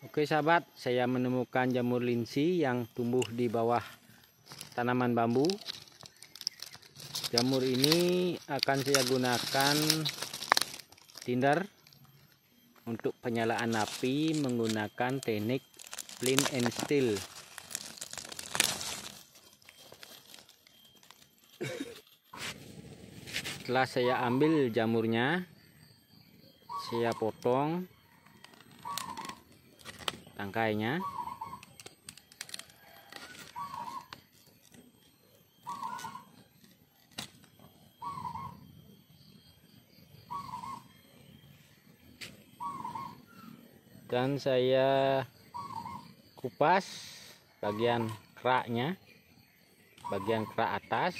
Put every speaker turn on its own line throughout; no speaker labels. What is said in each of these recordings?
Oke sahabat, saya menemukan jamur linsi yang tumbuh di bawah tanaman bambu. Jamur ini akan saya gunakan tinder untuk penyalaan api menggunakan teknik flint and steel. Setelah saya ambil jamurnya, saya potong tangkainya. Dan saya kupas bagian keraknya, bagian kerak atas.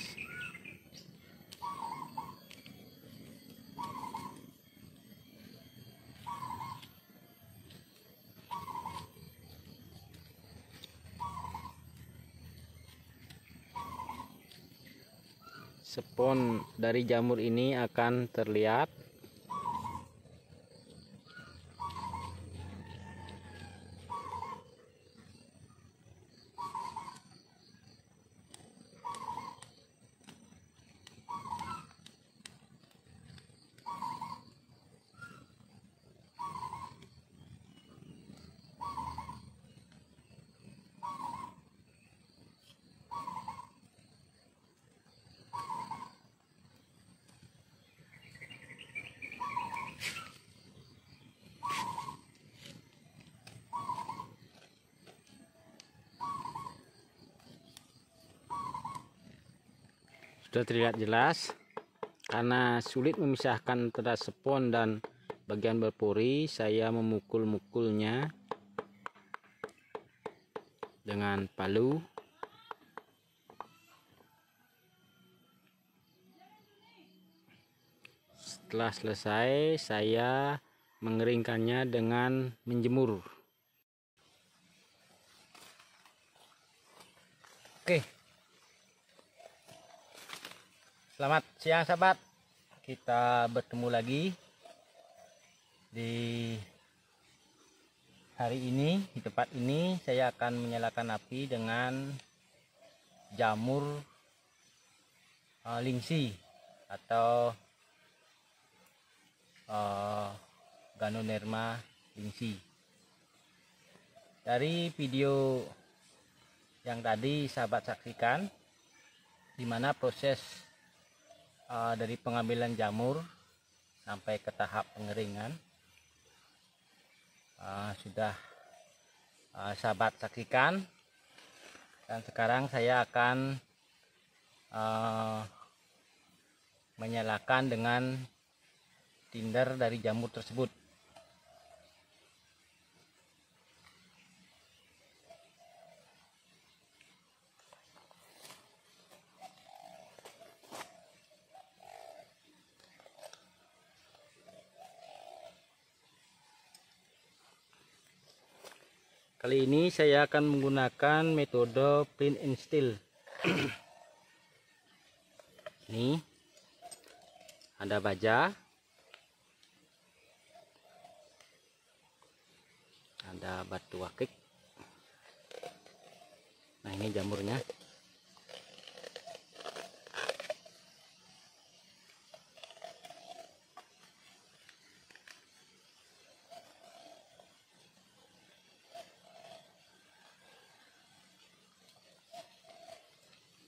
Spon dari jamur ini akan terlihat. Sudah terlihat jelas. Karena sulit memisahkan antara spon dan bagian berpori, saya memukul-mukulnya dengan palu. Setelah selesai, saya mengeringkannya dengan menjemur. Oke. Selamat siang sahabat, kita bertemu lagi di hari ini. Di tempat ini saya akan menyalakan api dengan jamur lingsi atau Ganoderma lingsi. Dari video yang tadi sahabat saksikan, di mana proses dari pengambilan jamur sampai ke tahap pengeringan sudah sahabat saksikan. Dan sekarang saya akan menyalakan dengan tinder dari jamur tersebut. Kali ini saya akan menggunakan metode flint and steel. Ini ada baja, ada batu akik. Nah, ini jamurnya.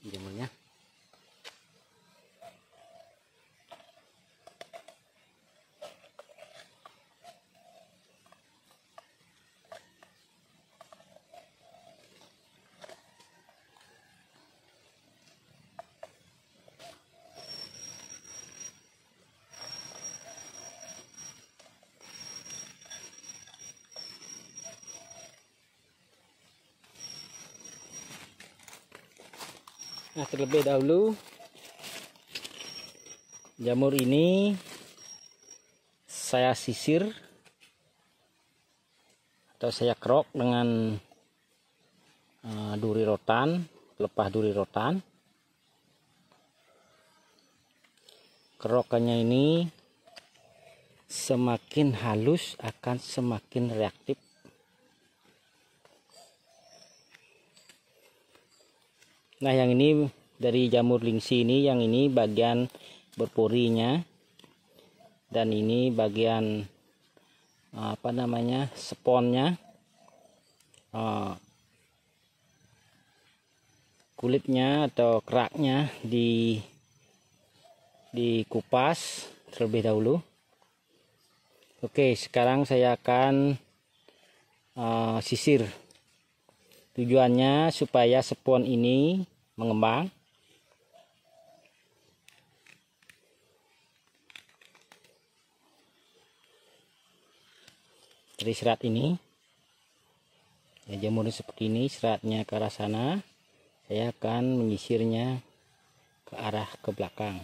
Jamurnya. Nah, terlebih dahulu jamur ini saya sisir atau saya kerok dengan duri rotan, pelepah duri rotan. Kerokannya ini semakin halus akan semakin reaktif Nah, yang ini dari jamur lingsi ini, yang ini bagian berporinya, dan ini bagian apa namanya, sponnya, kulitnya atau keraknya dikupas terlebih dahulu. Oke, sekarang saya akan sisir. Tujuannya supaya spon ini mengembang. Dari serat ini, ya, jamurnya seperti ini, seratnya ke arah sana. Saya akan menyisirnya ke arah ke belakang.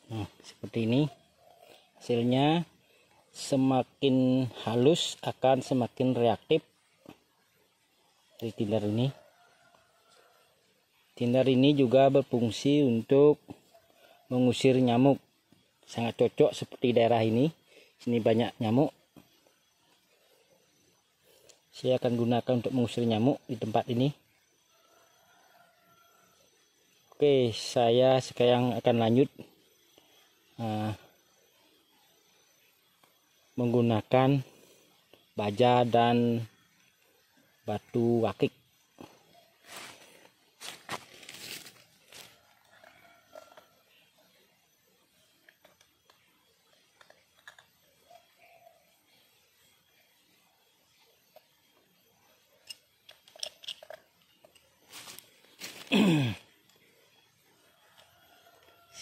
Nah, seperti ini hasilnya. Semakin halus akan semakin reaktif dari tinder ini. Tinder ini juga berfungsi untuk mengusir nyamuk. Sangat cocok seperti daerah ini. Sini banyak nyamuk. Saya akan gunakan untuk mengusir nyamuk di tempat ini. Oke, saya sekarang akan lanjut menggunakan baja dan batu wakik.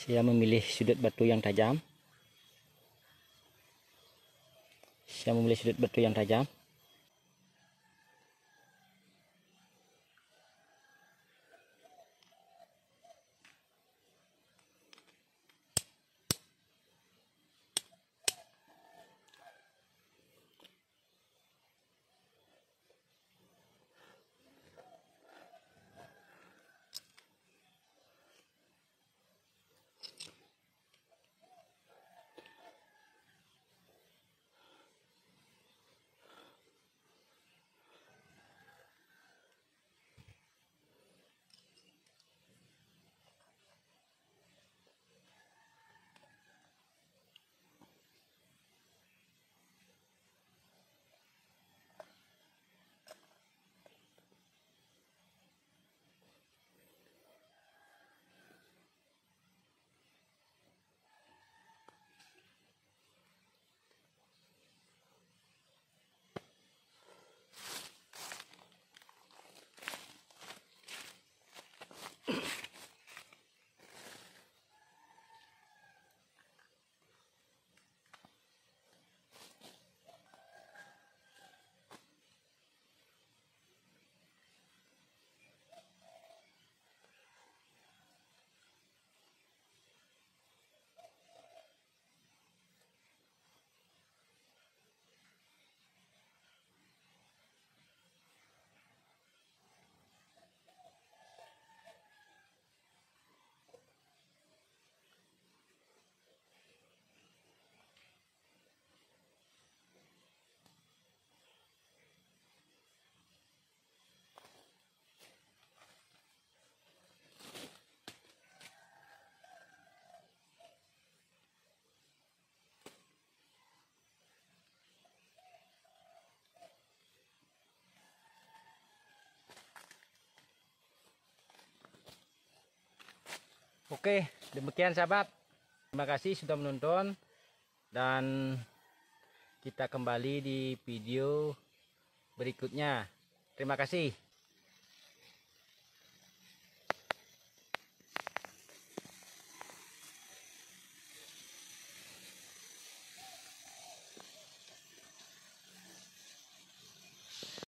Saya memilih sudut batu yang tajam. Oke, demikian sahabat. Terima kasih sudah menonton, dan kita kembali di video berikutnya. Terima kasih.